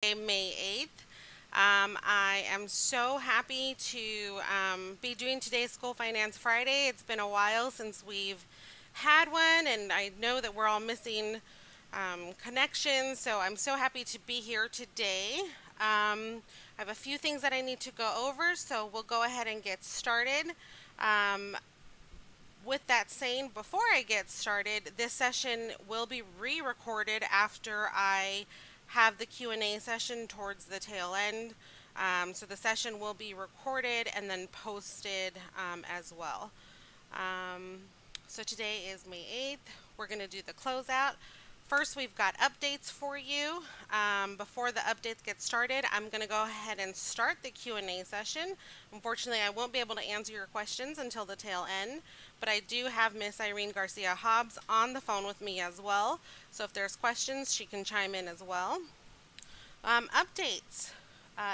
May 8th. I am so happy to be doing today's School Finance Friday. It's been a while since we've had one, and I know that we're all missing connections, so I'm so happy to be here today. I have a few things that I need to go over, so we'll go ahead and get started. Um, with that saying, before I get started, this session will be re-recorded after I have the Q&A session towards the tail end. So the session will be recorded and then posted as well. Um, so today is May 8th. We're going to do the closeout. First, we've got updates for you. Before the updates get started, I'm going to go ahead and start the Q&A session. Unfortunately, I won't be able to answer your questions until the tail end, but I do have Miss Irene Garcia Hobbs on the phone with me as well. So if there's questions, she can chime in as well. Updates.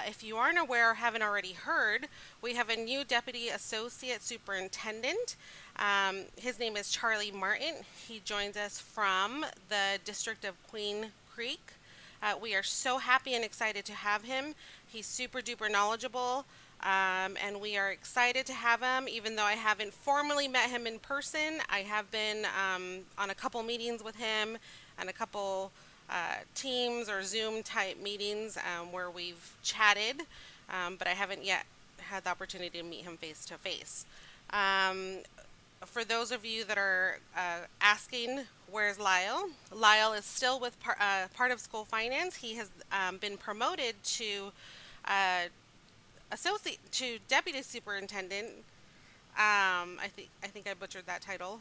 If you aren't aware or haven't already heard, we have a new Deputy Associate Superintendent. His name is Charlie Martin. He joins us from the District of Queen Creek. We are so happy and excited to have him. He's super duper knowledgeable, and we are excited to have him. Even though I haven't formally met him in person, I have been on a couple meetings with him and a couple Teams or Zoom type meetings where we've chatted, but I haven't yet had the opportunity to meet him face to face. For those of you that are asking, where's Lyle? Lyle is still with part of School Finance. He has been promoted to deputy superintendent. I think I butchered that title,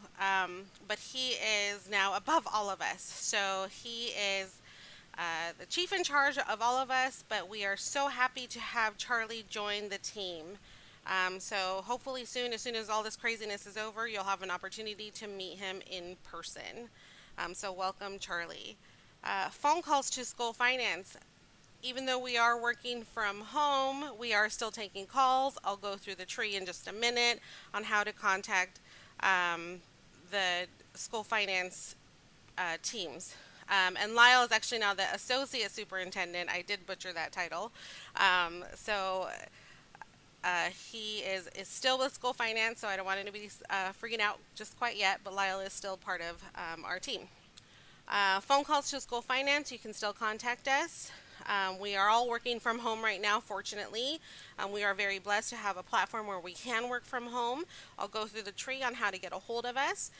but he is now above all of us. So he is the chief in charge of all of us. But we are so happy to have Charlie join the team. So hopefully soon, as soon as all this craziness is over, you'll have an opportunity to meet him in person. So welcome, Charlie. Phone calls to School Finance. Even though we are working from home, we are still taking calls. I'll go through the tree in just a minute on how to contact the School Finance teams. And Lyle is actually now the Associate Superintendent. I did butcher that title. So he is still with School Finance, so I don't want him to be freaking out just quite yet, but Lyle is still part of our team. Phone calls to School Finance, you can still contact us. We are all working from home right now, fortunately. We are very blessed to have a platform where we can work from home. I'll go through the tree on how to get a hold of us.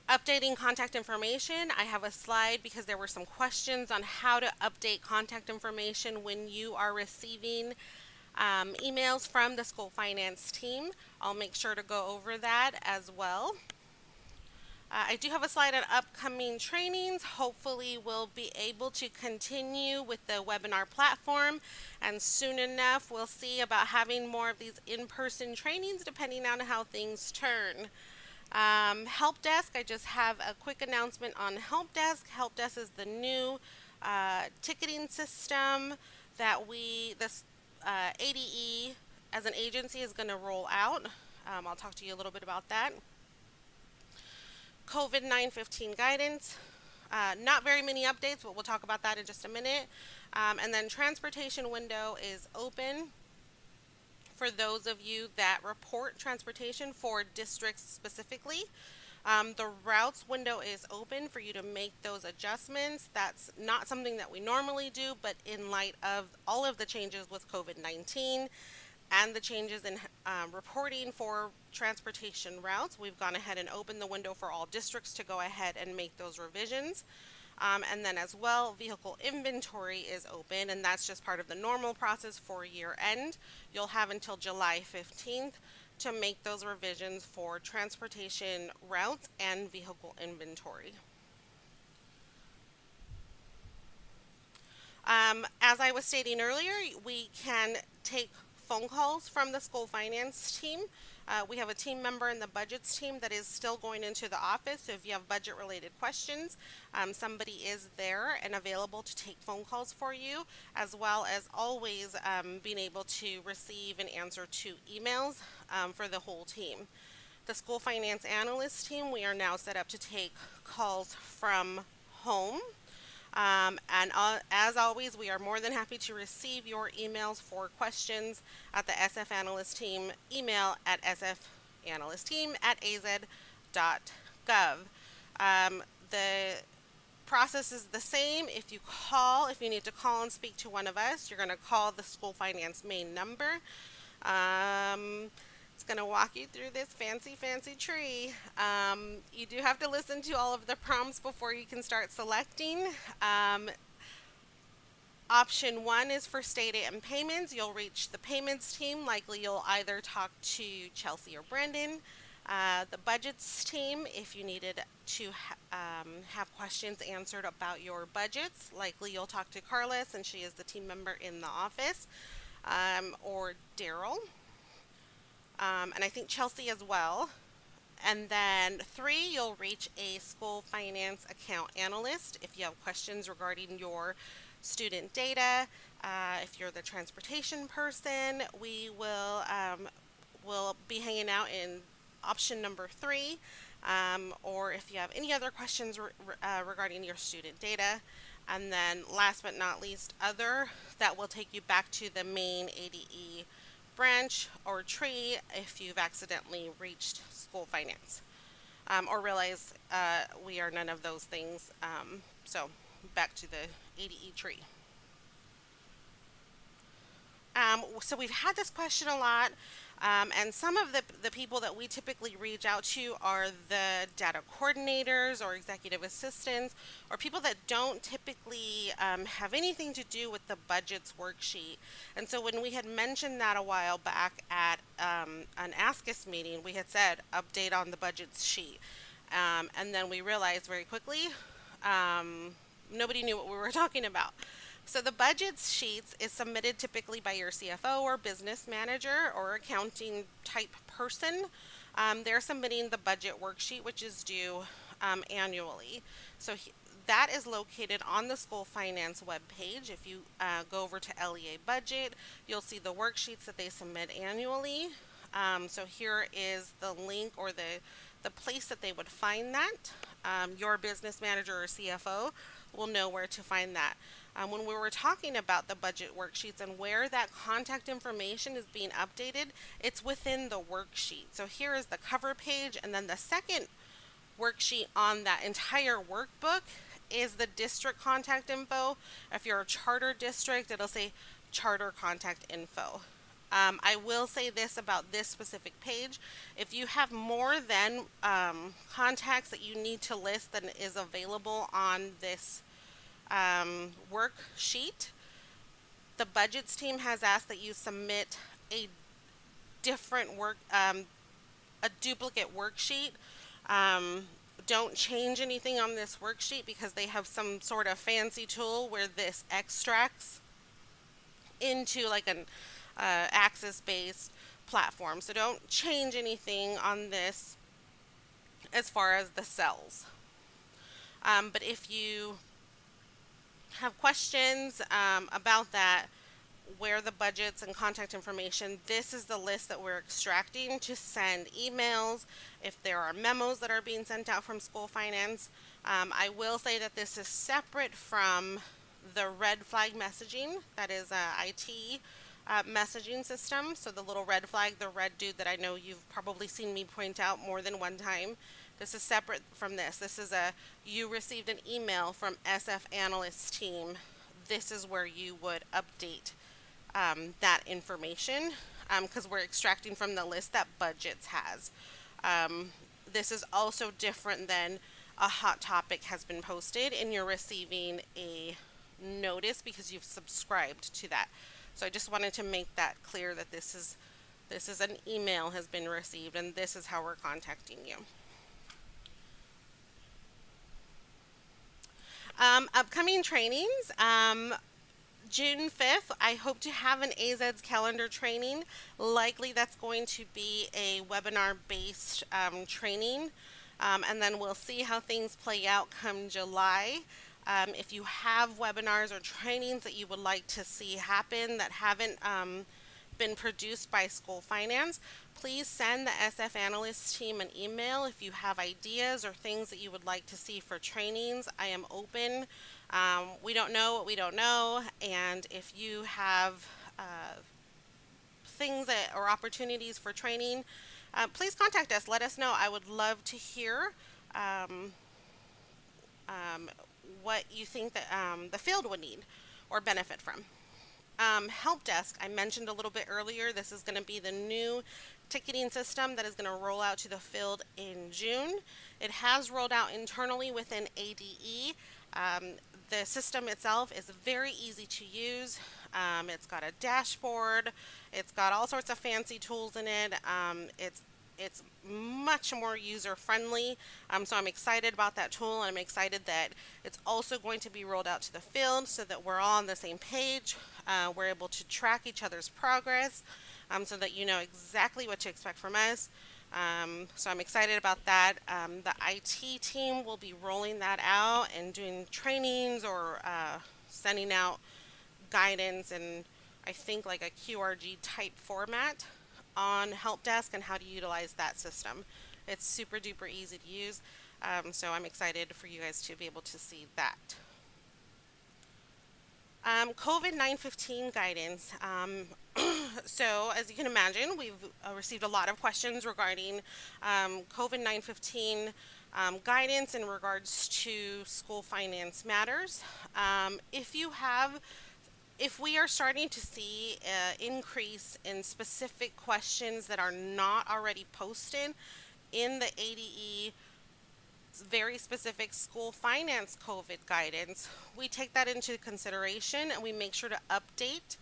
Updating contact information. I have a slide because there were some questions on how to update contact information when you are receiving emails from the School Finance team. I'll make sure to go over that as well. I do have a slide on upcoming trainings. Hopefully we'll be able to continue with the webinar platform, and soon enough we'll see about having more of these in-person trainings depending on how things turn. Help Desk, I just have a quick announcement on Help Desk. Help Desk is the new ticketing system that this ADE as an agency is going to roll out. I'll talk to you a little bit about that. COVID 915 guidance. Not very many updates, but we'll talk about that in just a minute. And then transportation window is open for those of you that report transportation for districts specifically. The routes window is open for you to make those adjustments. That's not something that we normally do, but in light of all of the changes with COVID-19 and the changes in reporting for transportation routes, we've gone ahead and opened the window for all districts to go ahead and make those revisions. And then as well, vehicle inventory is open, and that's just part of the normal process for year end. You'll have until July 15th to make those revisions for transportation routes and vehicle inventory. As I was stating earlier, we can take phone calls from the School Finance team. We have a team member in the budgets team that is still going into the office, so if you have budget related questions, somebody is there and available to take phone calls for you, as well as always being able to receive and answer to emails for the whole team. The School Finance Analyst team, we are now set up to take calls from home. As always, we are more than happy to receive your emails for questions at the SF Analyst Team email at sfanalystteam@az.gov. The process is the same. If you need to call and speak to one of us, you're going to call the school finance main number. Um, it's going to walk you through this fancy, fancy tree. You do have to listen to all of the prompts before you can start selecting. Option one is for state aid and payments. You'll reach the payments team. Likely, you'll either talk to Chelsea or Brendan. The budgets team, if you needed to have questions answered about your budgets, likely you'll talk to Carlos, and she is the team member in the office, or Daryl, and I think Chelsea as well. And then three, you'll reach a school finance account analyst if you have questions regarding your student data. If you're the transportation person, will be hanging out in option number three. Or if you have any other questions regarding your student data. And then last but not least, other, that will take you back to the main ADE branch or tree if you've accidentally reached school finance, or realize we are none of those things. So back to the ADE tree. So we've had this question a lot, and some of the people that we typically reach out to are the data coordinators or executive assistants, or people that don't typically have anything to do with the budgets worksheet. And so when we had mentioned that a while back at an Ask Us meeting, we had said update on the budgets sheet, and then we realized very quickly nobody knew what we were talking about. So the budgets sheets is submitted typically by your CFO or business manager or accounting type person. They're submitting the budget worksheet, which is due annually. So that is located on the school finance webpage. If you go over to LEA budget, you'll see the worksheets that they submit annually. So here is the link or the place that they would find that. Your business manager or CFO will know where to find that. When we were talking about the budget worksheets and where that contact information is being updated, it's within the worksheet. So here is the cover page, and then the second worksheet on that entire workbook is the district contact info. If you're a charter district, it'll say charter contact info. I will say this about this specific page. If you have more than contacts that you need to list than is available on this worksheet, the budgets team has asked that you submit a different a duplicate worksheet. Don't change anything on this worksheet because they have some sort of fancy tool where this extracts into like an Access-based platform. So don't change anything on this as far as the cells. But if you have questions about that, where the budgets and contact information, this is the list that we're extracting to send emails if there are memos that are being sent out from school finance. I will say that this is separate from the red flag messaging, that is IT messaging system. So the little red flag, the red dude that I know you've probably seen me point out more than one time, this is separate from this. This is you received an email from SF Analyst Team. This is where you would update that information because we're extracting from the list that budgets has. This is also different than a hot topic has been posted and you're receiving a notice because you've subscribed to that. So I just wanted to make that clear that this is an email has been received and this is how we're contacting you. Upcoming trainings. June 5th, I hope to have an AZ's calendar training. Likely that's going to be a webinar-based training. And then we'll see how things play out come July. If you have webinars or trainings that you would like to see happen that haven't been produced by School Finance, please send the SF Analyst team an email if you have ideas or things that you would like to see for trainings. I am open We don't know what we don't know, and if you have things that, or opportunities for training, please contact us. Let us know. I would love to hear um, um, what you think that the field would need or benefit from. Help desk, I mentioned a little bit earlier, this is going to be the new ticketing system that is going to roll out to the field in June. It has rolled out internally within ADE. Um, the system itself is very easy to use. It's got a dashboard. It's got all sorts of fancy tools in it. It's much more user friendly. So I'm excited about that tool, and I'm excited that it's also going to be rolled out to the field so that we're all on the same page. We're able to track each other's progress, so that you know exactly what to expect from us. So I'm excited about that. The IT team will be rolling that out and doing trainings or sending out guidance and I think like a QRG type format on help desk and how to utilize that system. It's super duper easy to use. So I'm excited for you guys to be able to see that. COVID 915 guidance. So, as you can imagine, we've received a lot of questions regarding COVID 915 guidance in regards to school finance matters. If you have if we are starting to see an increase in specific questions that are not already posted in the ADE very specific school finance COVID guidance, we take that into consideration and we make sure to update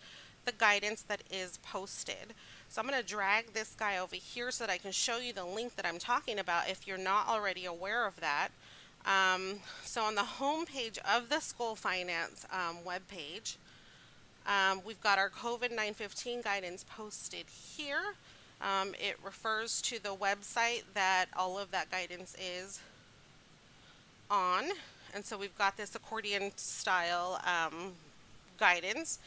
the guidance that is posted. So I'm going to drag this guy over here so that I can show you the link that I'm talking about if you're not already aware of that. So on the home page of the school finance webpage, we've got our COVID 915 guidance posted here. It refers to the website that all of that guidance is on. And so we've got this accordion style guidance.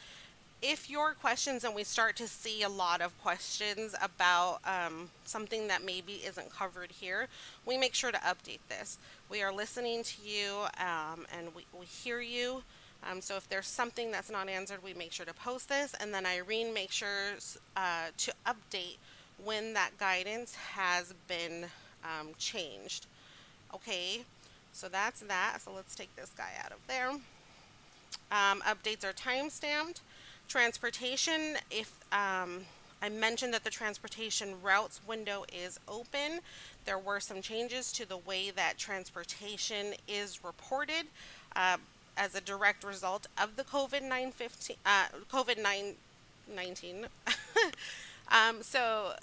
If your questions, and we start to see a lot of questions about something that maybe isn't covered here, we make sure to update this. We are listening to you and we hear you. So if there's something that's not answered, we make sure to post this. And then Irene makes sure to update when that guidance has been changed. Okay, so that's that. So let's take this guy out of there. Updates are time stamped. Transportation, if I mentioned that the transportation routes window is open, there were some changes to the way that transportation is reported as a direct result of the COVID 19. So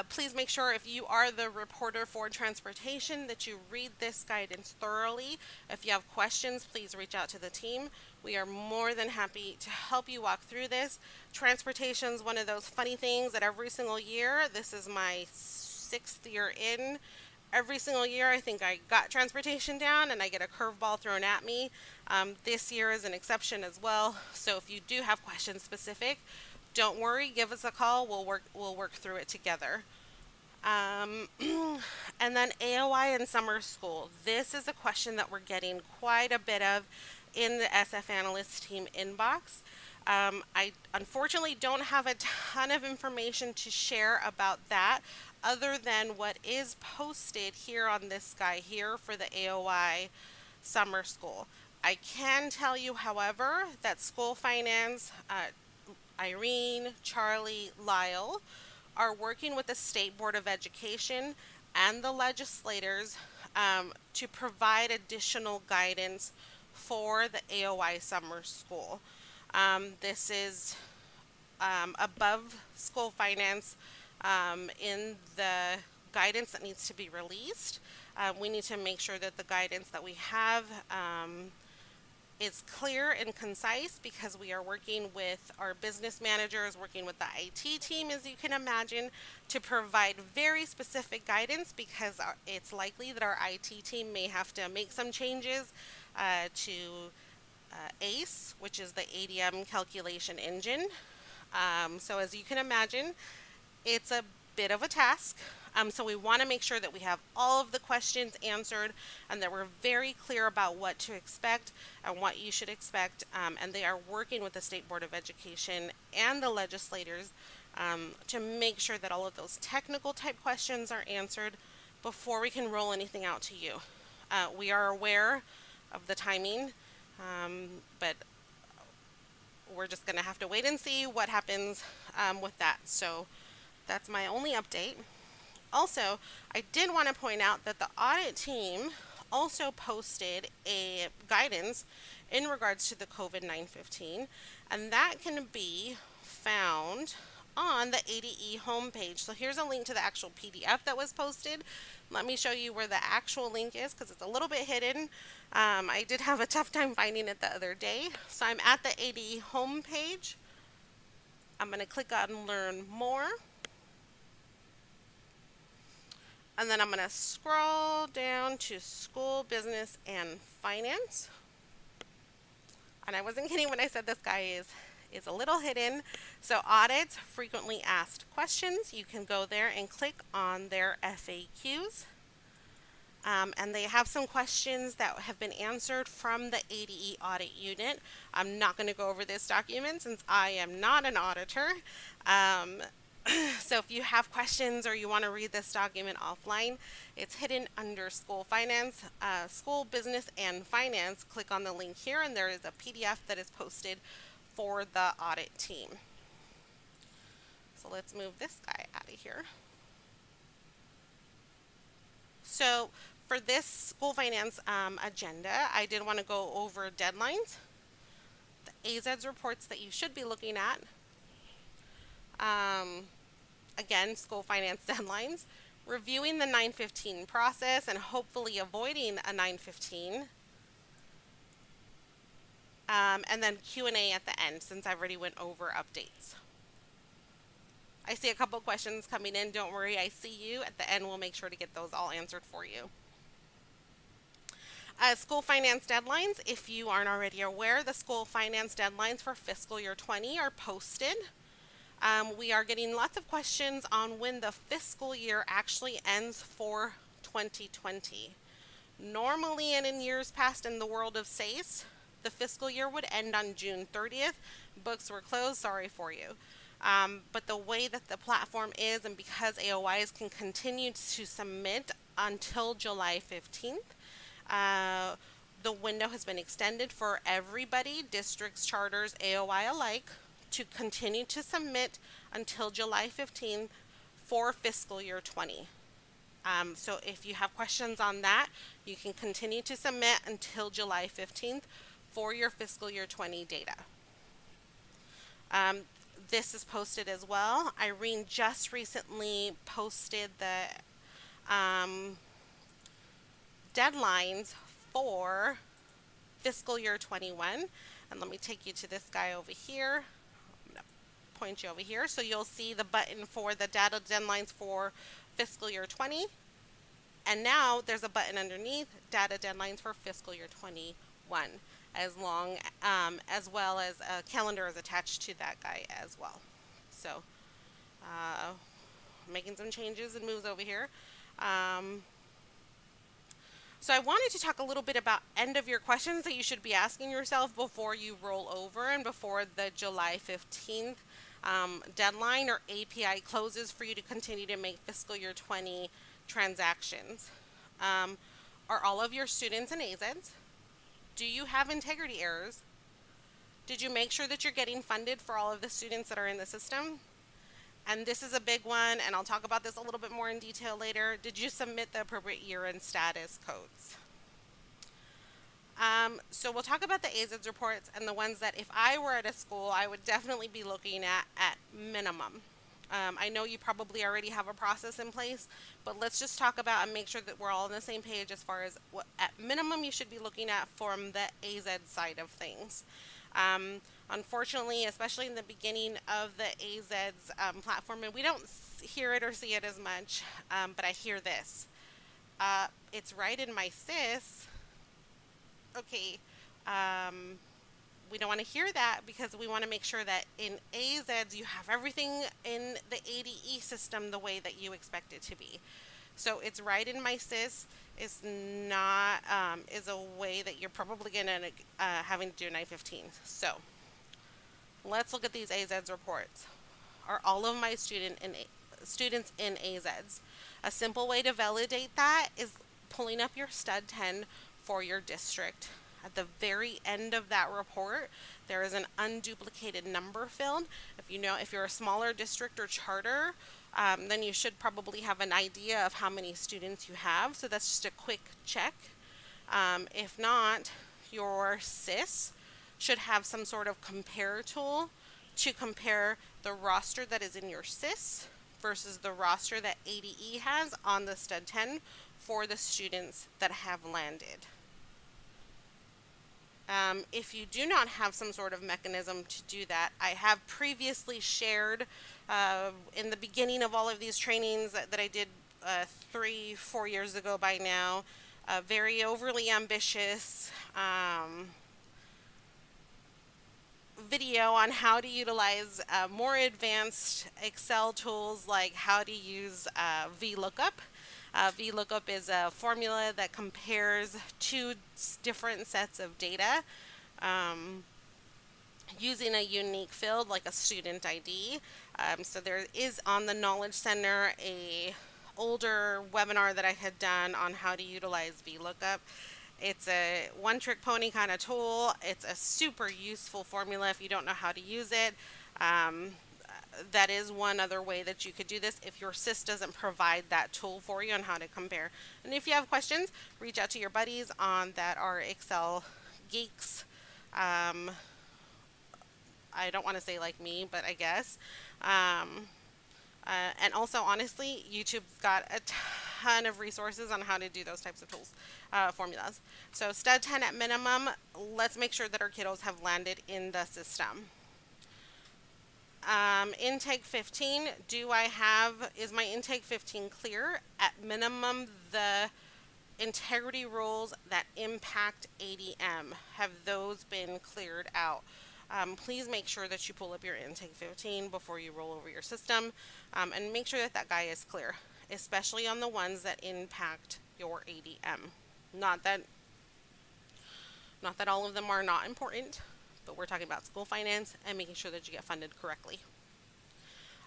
please make sure if you are the reporter for transportation that you read this guidance thoroughly. If you have questions, please reach out to the team. We are more than happy to help you walk through this. Transportation is one of those funny things that every single year, this is my 6th year in, every single year I think I got transportation down and I get a curveball thrown at me. This year is an exception as well. So if you do have questions specific, don't worry, give us a call. We'll work through it together. Um, and then AOI and summer school. This is a question that we're getting quite a bit of in the SF analyst team inbox. I unfortunately don't have a ton of information to share about that other than what is posted here on this guy here for the AOI summer school. I can tell you, however, that school finance, Irene, Charlie, Lyle, are working with the State Board of Education and the legislators to provide additional guidance for the AOI summer school. This is above school finance in the guidance that needs to be released. We need to make sure that the guidance that we have is clear and concise because we are working with our business managers, working with the IT team, as you can imagine, to provide very specific guidance because it's likely that our IT team may have to make some changes to ACE, which is the ADM calculation engine. So as you can imagine, it's a bit of a task. So we want to make sure that we have all of the questions answered and that we're very clear about what to expect and what you should expect. And they are working with the State Board of Education and the legislators to make sure that all of those technical type questions are answered before we can roll anything out to you. We are aware of the timing, but we're just going to have to wait and see what happens with that. So that's my only update. Also, I did want to point out that the audit team also posted a guidance in regards to the COVID-19, and that can be found on the ADE homepage. So here's a link to the actual PDF that was posted. Let me show you where the actual link is because it's a little bit hidden. I did have a tough time finding it the other day. So I'm at the ADE homepage. I'm going to click on Learn More. And then I'm going to scroll down to School, Business, and Finance. And I wasn't kidding when I said this guy is a little hidden. So audits, frequently asked questions. You can go there and click on their FAQs. And they have some questions that have been answered from the ADE audit unit. I'm not going to go over this document since I am not an auditor. So if you have questions or you want to read this document offline, it's hidden under School Finance, School, Business, and Finance. Click on the link here and there is a PDF that is posted for the audit team. So let's move this guy out of here. So for this School Finance agenda, I did want to go over deadlines, the AZEDS reports that you should be looking at. Again, School Finance deadlines, reviewing the 915 process and hopefully avoiding a 915, and then Q&A at the end since I've already went over updates. I see a couple questions coming in. Don't worry, I see you. At the end, we'll make sure to get those all answered for you. School finance deadlines. If you aren't already aware, the school finance deadlines for fiscal year 20 are posted. We are getting lots of questions on when the fiscal year actually ends for 2020. Normally, and in years past in the world of SACE, the fiscal year would end on June 30th. Books were closed, sorry for you. But the way that the platform is, and because AOIs can continue to submit until July 15th, the window has been extended for everybody, districts, charters, AOI alike, to continue to submit until July 15th for fiscal year 20. So if you have questions on that, you can continue to submit until July 15th for your fiscal year 20 data. This is posted as well. Irene just recently posted the deadlines for fiscal year 21. And let me take you to this guy over here. I'm going to point you over here. So you'll see the button for the data deadlines for fiscal year 20. And now there's a button underneath, data deadlines for fiscal year 21, as well as a calendar is attached to that guy as well. So making some changes and moves over here. So I wanted to talk a little bit about end of year questions that you should be asking yourself before you roll over and before the July 15th deadline or API closes for you to continue to make fiscal year 20 transactions. Are all of your students in AZEDs? Do you have integrity errors? Did you make sure that you're getting funded for all of the students that are in the system? And this is a big one, and I'll talk about this a little bit more in detail later. Did you submit the appropriate year-end status codes? So we'll talk about the AZEDS reports and the ones that if I were at a school, I would definitely be looking at minimum. I know you probably already have a process in place, but let's just talk about and make sure that we're all on the same page as far as what at minimum you should be looking at from the AZ side of things. Unfortunately, especially in the beginning of the AZ's platform, and we don't hear it or see it as much, but I hear this. It's right in my SIS. Okay, we don't want to hear that because we want to make sure that in AZs you have everything in the ADE system the way that you expect it to be. So it's right in my sys is not is a way that you're probably gonna having to do 915. So let's look at these AZs reports. Are all of my students in AZs? A simple way to validate that is pulling up your stud 10 for your district. At the very end of that report, there is an unduplicated number field. If you're a smaller district or charter, then you should probably have an idea of how many students you have. So that's just a quick check. If not, your SIS should have some sort of compare tool to compare the roster that is in your SIS versus the roster that ADE has on the stud 10 for the students that have landed. If you do not have some sort of mechanism to do that, I have previously shared in the beginning of all of these trainings that I did 3-4 years ago by now, very overly ambitious video on how to utilize more advanced Excel tools, like how to use VLOOKUP. VLOOKUP is a formula that compares two different sets of data using a unique field like a student ID. So there is on the Knowledge Center a older webinar that I had done on how to utilize VLOOKUP. It's a one-trick pony kind of tool. It's a super useful formula if you don't know how to use it. That is one other way that you could do this if your SIS doesn't provide that tool for you on how to compare. And if you have questions, reach out to your buddies on that are Excel geeks. I don't want to say like me, but I guess. And also, honestly, YouTube's got a ton of resources on how to do those types of tools, formulas. So stud 10 at minimum, let's make sure that our kiddos have landed in the system. Intake 15, is my intake 15 clear? At minimum, the integrity rules that impact ADM, have those been cleared out? Please make sure that you pull up your intake 15 before you roll over your system, and make sure that that guy is clear, especially on the ones that impact your ADM. Not that all of them are not important, but we're talking about school finance and making sure that you get funded correctly.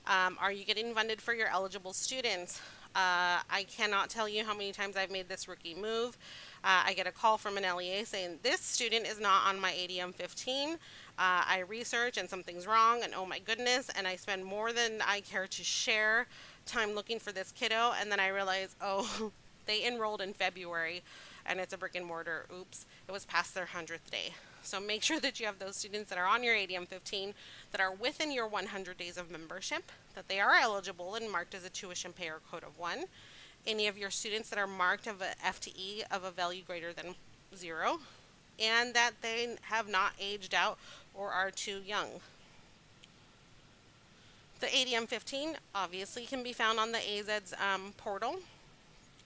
Are you getting funded for your eligible students? I cannot tell you how many times I've made this rookie move. I get a call from an LEA saying, this student is not on my ADM 15. I research and something's wrong, and oh my goodness, and I spend more than I care to share time looking for this kiddo, and then I realize, oh, they enrolled in February, and it's a brick and mortar. Oops, it was past their 100th day. So make sure that you have those students that are on your ADM 15 that are within your 100 days of membership, that they are eligible and marked as a tuition payer code of 1. Any of your students that are marked of an FTE of a value greater than 0, and that they have not aged out or are too young. The ADM 15 obviously can be found on the AZ's portal.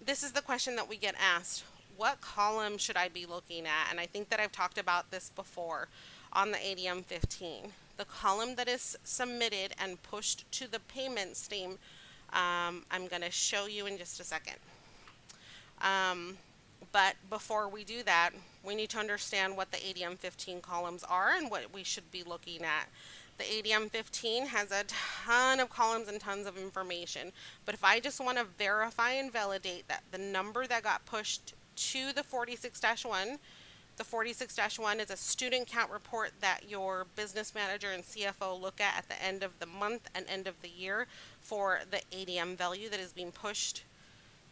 This is the question that we get asked. What column should I be looking at? And I think that I've talked about this before on the ADM 15. The column that is submitted and pushed to the payment stream, I'm going to show you in just a second. But before we do that, we need to understand what the ADM 15 columns are and what we should be looking at. The ADM 15 has a ton of columns and tons of information. But if I just want to verify and validate that the number that got pushed to the 46-1, the 46-1 is a student count report that your business manager and CFO look at the end of the month and end of the year for the ADM value that is being pushed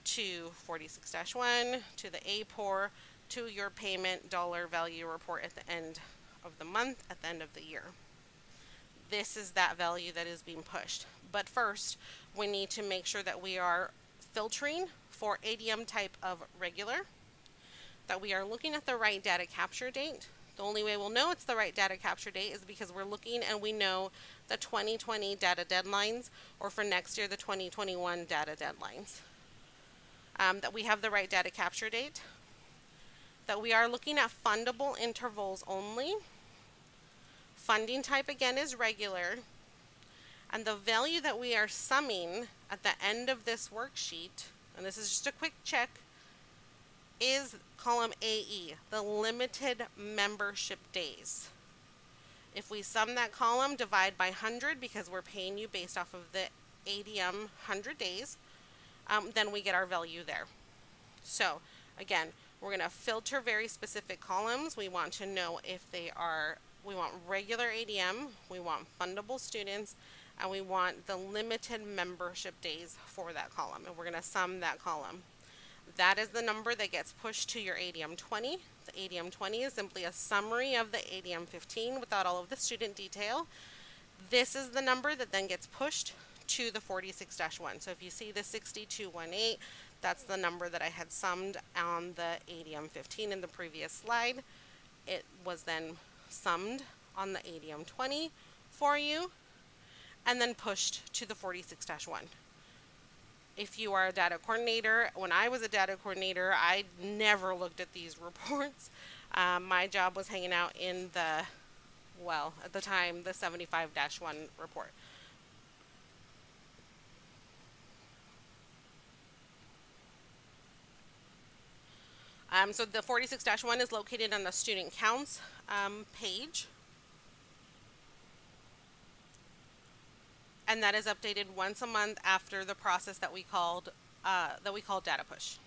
to 46-1, to the APOR, to your payment dollar value report at the end of the month, at the end of the year. This is that value that is being pushed. But first, we need to make sure that we are filtering for ADM type of regular, that we are looking at the right data capture date. The only way we'll know it's the right data capture date is because we're looking and we know the 2020 data deadlines, or for next year, the 2021 data deadlines. That we have the right data capture date, that we are looking at fundable intervals only, funding type again is regular. And the value that we are summing at the end of this worksheet, and this is just a quick check, is column AE, the limited membership days. If we sum that column, divide by 100 because we're paying you based off of the ADM 100 days, then we get our value there. So again, we're going to filter very specific columns. We want to know if they are, we want regular ADM, we want fundable students, and we want the limited membership days for that column. And we're going to sum that column. That is the number that gets pushed to your ADM 20. The ADM 20 is simply a summary of the ADM 15 without all of the student detail. This is the number that then gets pushed to the 46-1. So if you see the 6218, that's the number that I had summed on the ADM 15 in the previous slide. It was then summed on the ADM 20 for you and then pushed to the 46-1. If you are a data coordinator, when I was a data coordinator, I never looked at these reports. My job was hanging out in the, well, at the time, the 75-1 report. So the 46-1 is located on the student counts page. And that is updated once a month after the process that we call data push.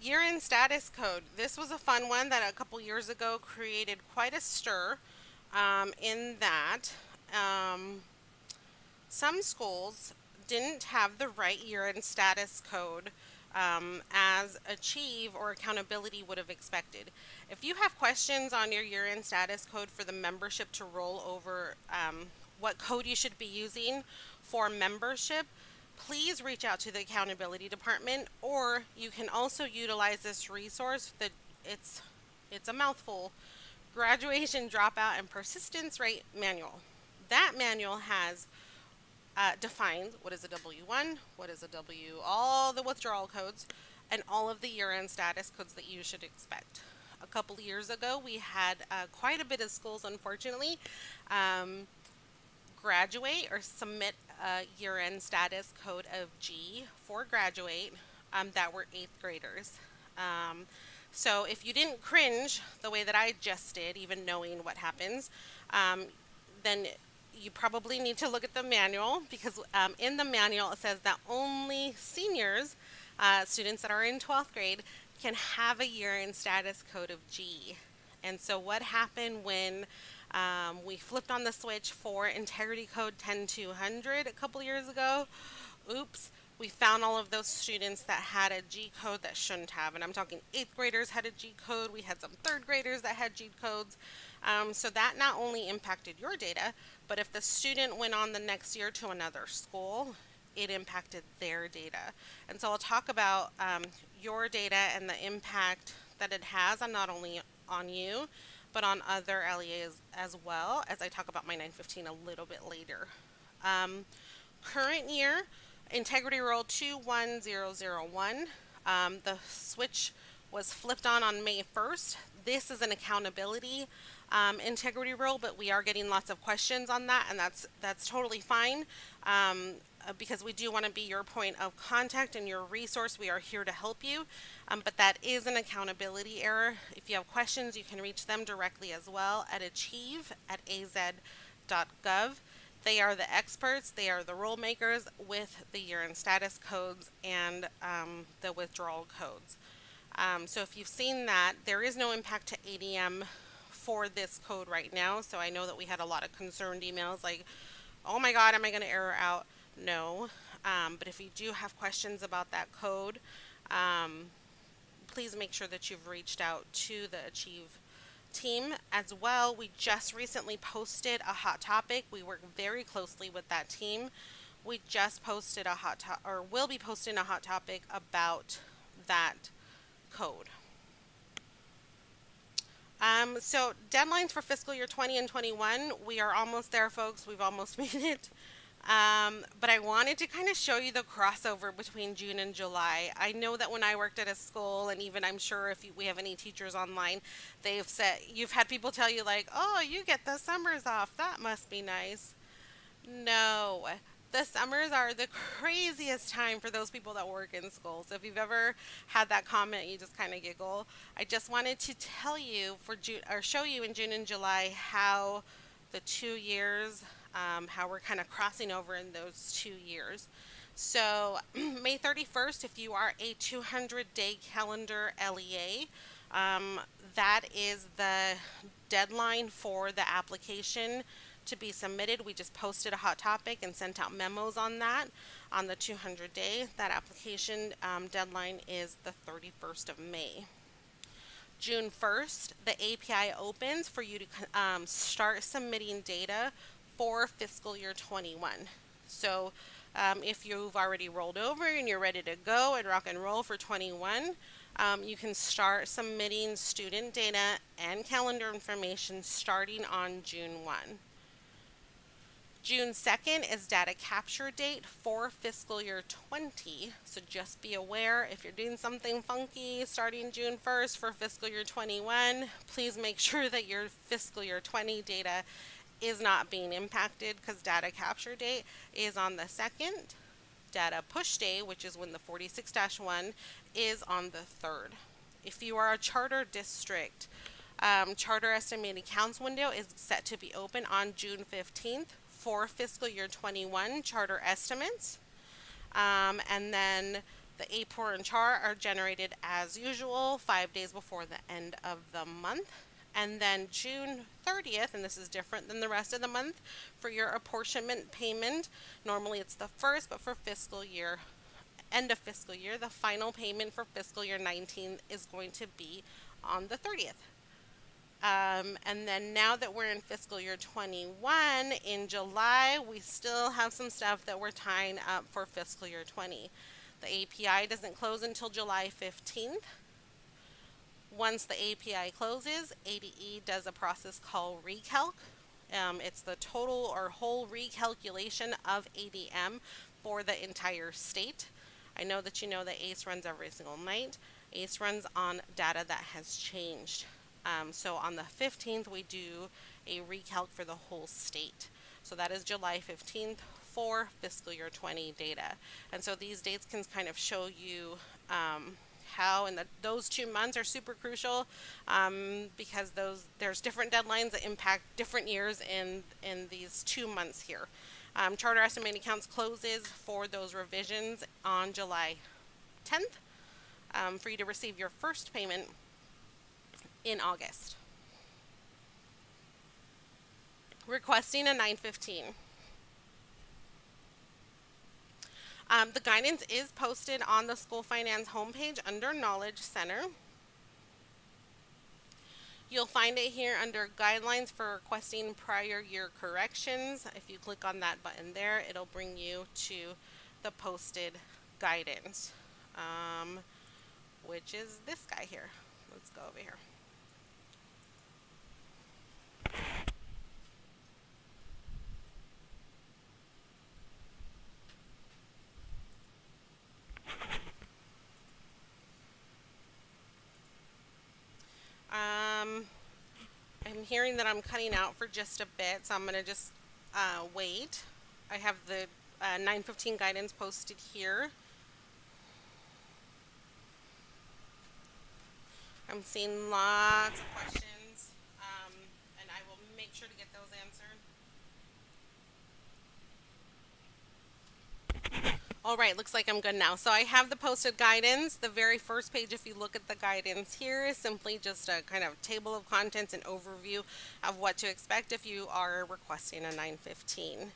Year-end status code. This was a fun one that a couple years ago created quite a stir in that some schools didn't have the right year-end status code as Achieve or Accountability would have expected. If you have questions on your year-end status code for the membership to roll over, what code you should be using for membership, please reach out to the accountability department, or you can also utilize this resource that it's a mouthful, Graduation Dropout and Persistence Rate Manual. That manual has defines what is a W1, what is a W, all the withdrawal codes, and all of the year-end status codes that you should expect. A couple years ago, we had quite a bit of schools, unfortunately, graduate or submit a year-end status code of G for graduate that were 8th graders. So if you didn't cringe the way that I just did, even knowing what happens, then you probably need to look at the manual, because in the manual it says that only seniors, students that are in 12th grade, can have a year-end status code of G. And so what happened when we flipped on the switch for Integrity Code 10200 a couple years ago? Oops. We found all of those students that had a G code that shouldn't have. And I'm talking 8th graders had a G code. We had some 3rd graders that had G codes. So that not only impacted your data, but if the student went on the next year to another school, it impacted their data. And so I'll talk about your data and the impact that it has on not only on you, but on other LEAs as well, as I talk about my 915 a little bit later. Current year, Integrity Rule 21001. The switch was flipped on May 1st. This is an accountability integrity rule, but we are getting lots of questions on that, and that's totally fine, because we do want to be your point of contact and your resource. We are here to help you, but that is an accountability error. If you have questions, you can reach them directly as well at achieve@az.gov. They are the experts, they are the rule makers with the year-end status codes and the withdrawal codes. So if you've seen that, there is no impact to ADM for this code right now. So I know that we had a lot of concerned emails like, oh my God, am I going to error out? No. But if you do have questions about that code, please make sure that you've reached out to the Achieve team as well. We just recently posted a hot topic. We work very closely with that team. We just posted a hot topic, or will be posting a hot topic about that code. So deadlines for fiscal year 20 and 21, we are almost there, folks. We've almost made it. But I wanted to kind of show you the crossover between June and July. I know that when I worked at a school, and even I'm sure if we have any teachers online, they've said you've had people tell you, like, oh, you get the summers off. That must be nice. No. The summers are the craziest time for those people that work in schools. If you've ever had that comment, you just kind of giggle. I just wanted to tell you for June, or show you in June and July how the 2 years, how we're kind of crossing over in those 2 years. So, May 31st, if you are a 200-day calendar LEA, that is the deadline for the application to be submitted. We just posted a hot topic and sent out memos on that on the 200-day. That application deadline is the 31st of May. June 1st, the API opens for you to start submitting data for fiscal year 21. So if you've already rolled over and you're ready to go and rock and roll for 21, you can start submitting student data and calendar information starting on June 1. June 2nd is data capture date for fiscal year 20. So just be aware if you're doing something funky starting June 1st for fiscal year 21, please make sure that your fiscal year 20 data is not being impacted because data capture date is on the 2nd. Data push day, which is when the 46-1 is on the 3rd. If you are a charter district, charter estimated counts window is set to be open on June 15th for fiscal year 21 charter estimates. And then the APOR and CHAR are generated as usual 5 days before the end of the month. And then June 30th, and this is different than the rest of the month, for your apportionment payment. Normally it's the first, but for fiscal year, end of fiscal year, the final payment for fiscal year 19 is going to be on the 30th. And then now that we're in fiscal year 21, in July, we still have some stuff that we're tying up for fiscal year 20. The API doesn't close until July 15th. Once the API closes, ADE does a process called recalc. It's the total or whole recalculation of ADM for the entire state. I know that you know that ACE runs every single night. ACE runs on data that has changed. So on the 15th, we do a recalc for the whole state. So that is July 15th for fiscal year 20 data. And so these dates can kind of show you how, and those 2 months are super crucial because there's different deadlines that impact different years in these 2 months here. Charter estimated counts closes for those revisions on July 10th for you to receive your first payment in August. Requesting a 915. The guidance is posted on the School Finance homepage under Knowledge Center. You'll find it here under Guidelines for Requesting Prior Year Corrections. If you click on that button there, it'll bring you to the posted guidance, which is this guy here. Let's go over here. I'm hearing that I'm cutting out for just a bit, so I'm going to just wait. I have the 915 guidance posted here. I'm seeing lots of questions, and I will make sure to get those answered. All right, looks like I'm good now. So I have the posted guidance. The very first page, if you look at the guidance here, is simply just a kind of table of contents and overview of what to expect if you are requesting a 915.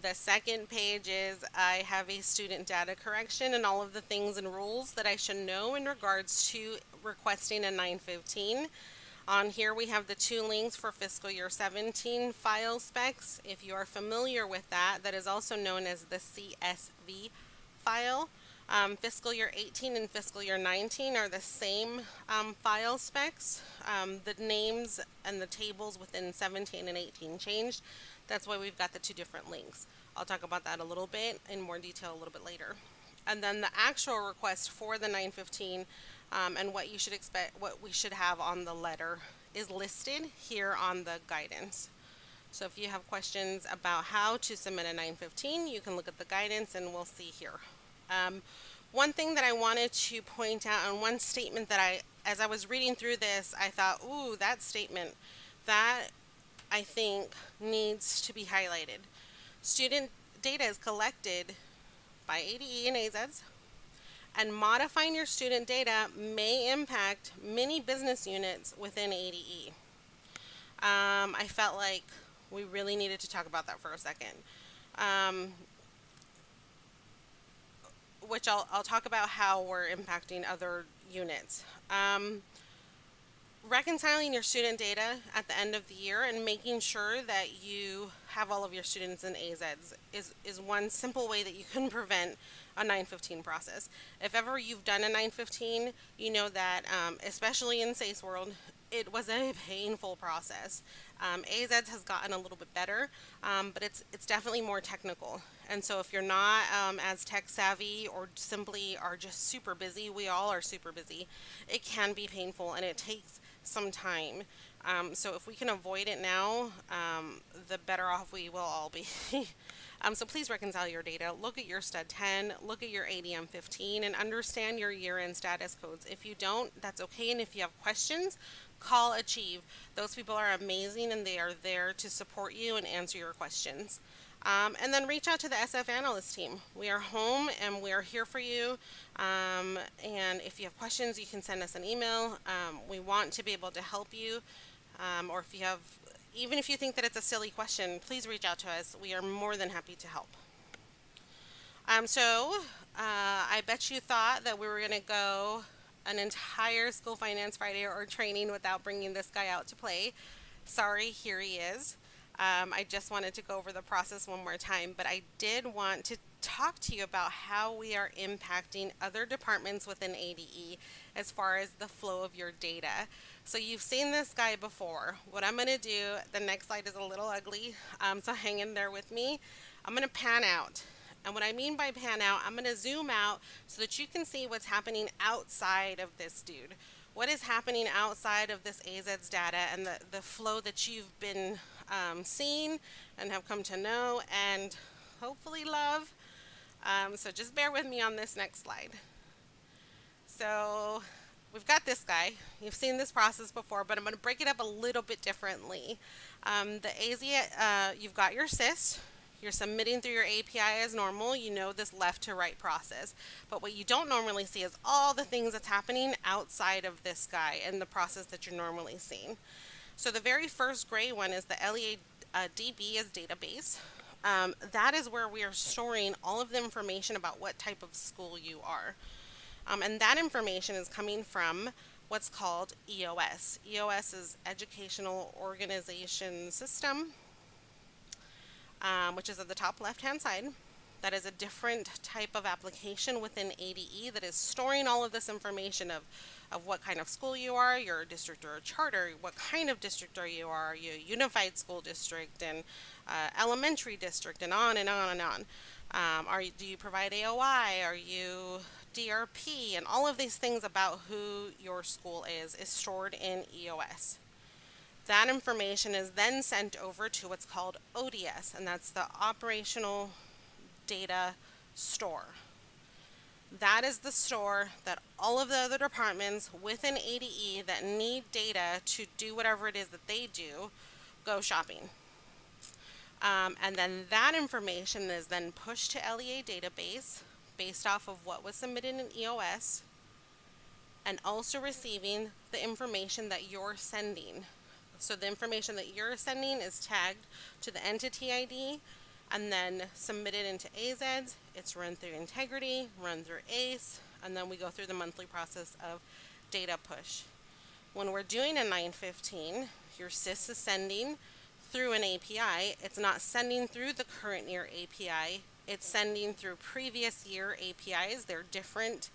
The second page is I have a student data correction and all of the things and rules that I should know in regards to requesting a 915. On here we have the 2 links for fiscal year 17 file specs. If you are familiar with that, that is also known as the CSV file. Fiscal year 18 and fiscal year 19 are the same file specs. The names and the tables within 17 and 18 changed. That's why we've got the two different links. I'll talk about that a little bit in more detail a little bit later. And then the actual request for the 915 and what you should expect, what we should have on the letter is listed here on the guidance. So if you have questions about how to submit a 915, you can look at the guidance and we'll see here. One thing that I wanted to point out, and one statement that as I was reading through this, I thought, ooh, that statement, that I think needs to be highlighted. Student data is collected by ADE and AZEDs, and modifying your student data may impact many business units within ADE. I felt like we really needed to talk about that for a second. Which I'll talk about how we're impacting other units. Reconciling your student data at the end of the year and making sure that you have all of your students in AZEDs is one simple way that you can prevent a 915 process. If ever you've done a 915, you know that, especially in SACE world, it was a painful process. AZEDs has gotten a little bit better, but it's definitely more technical. And so if you're not as tech savvy or simply are just super busy, we all are super busy, it can be painful and it takes some time. So if we can avoid it now, the better off we will all be. So please reconcile your data. Look at your Stud 10, look at your ADM 15, and understand your year-end status codes. If you don't, that's okay. And if you have questions, call Achieve. Those people are amazing and they are there to support you and answer your questions. And then reach out to the SF analyst team. We are home and we are here for you. And if you have questions, you can send us an email. We want to be able to help you. Or if you have, even if you think that it's a silly question, please reach out to us. We are more than happy to help. I bet you thought that we were going to go an entire School Finance Friday or training without bringing this guy out to play. Sorry, here he is. I just wanted to go over the process one more time, but I did want to talk to you about how we are impacting other departments within ADE as far as the flow of your data. So you've seen this guy before. What I'm going to do, the next slide is a little ugly, so hang in there with me. I'm going to pan out. And what I mean by pan out, I'm going to zoom out so that you can see what's happening outside of this dude. What is happening outside of this AZEDS data and the flow that you've been seeing and have come to know and hopefully love. So just bear with me on this next slide. So we've got this guy. You've seen this process before, but I'm going to break it up a little bit differently. The AZ, you've got your SIS. You're submitting through your API as normal. You know this left to right process. But what you don't normally see is all the things that's happening outside of this guy and the process that you're normally seeing. So the very first gray one is the LEA DB as database. That is where we are storing all of the information about what type of school you are. And that information is coming from what's called EOS. EOS is Educational Organization System, which is at the top left-hand side. That is a different type of application within ADE that is storing all of this information of what kind of school you are, you're a district or a charter, what kind of district are you a unified school district and elementary district, and on and on and on. Do you provide AOI? Are you DRP? And all of these things about who your school is stored in EOS. That information is then sent over to what's called ODS, and that's the Operational Data Store. That is the store that all of the other departments within ADE that need data to do whatever it is that they do, go shopping. And then that information is then pushed to LEA database based off of what was submitted in EOS, and also receiving the information that you're sending. So the information that you're sending is tagged to the entity ID and then submitted into AZEDS. It's run through Integrity, run through ACE, and then we go through the monthly process of data push. When we're doing a 915, your SIS is sending through an API. It's not sending through the current year API. It's sending through previous year APIs. They're different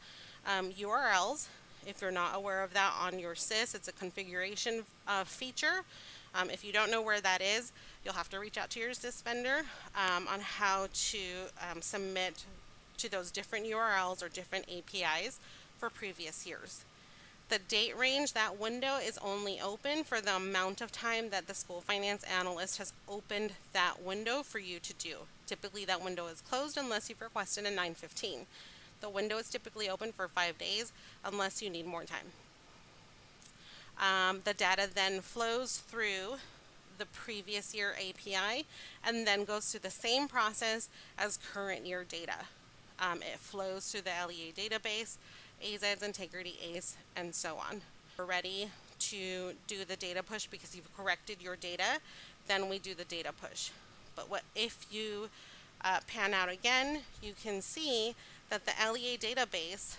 URLs. If you're not aware of that on your SIS, it's a configuration feature. If you don't know where that is, you'll have to reach out to your SIS vendor on how to submit to those different URLs or different APIs for previous years. The date range, that window is only open for the amount of time that the school finance analyst has opened that window for you to do. Typically that window is closed unless you've requested a 915. The window is typically open for 5 days unless you need more time. The data then flows through the previous year API and then goes through the same process as current year data. It flows through the LEA database, AZED's Integrity ACE, and so on. We're ready to do the data push because you've corrected your data, then we do the data push. But what if you pan out again, you can see that the LEA database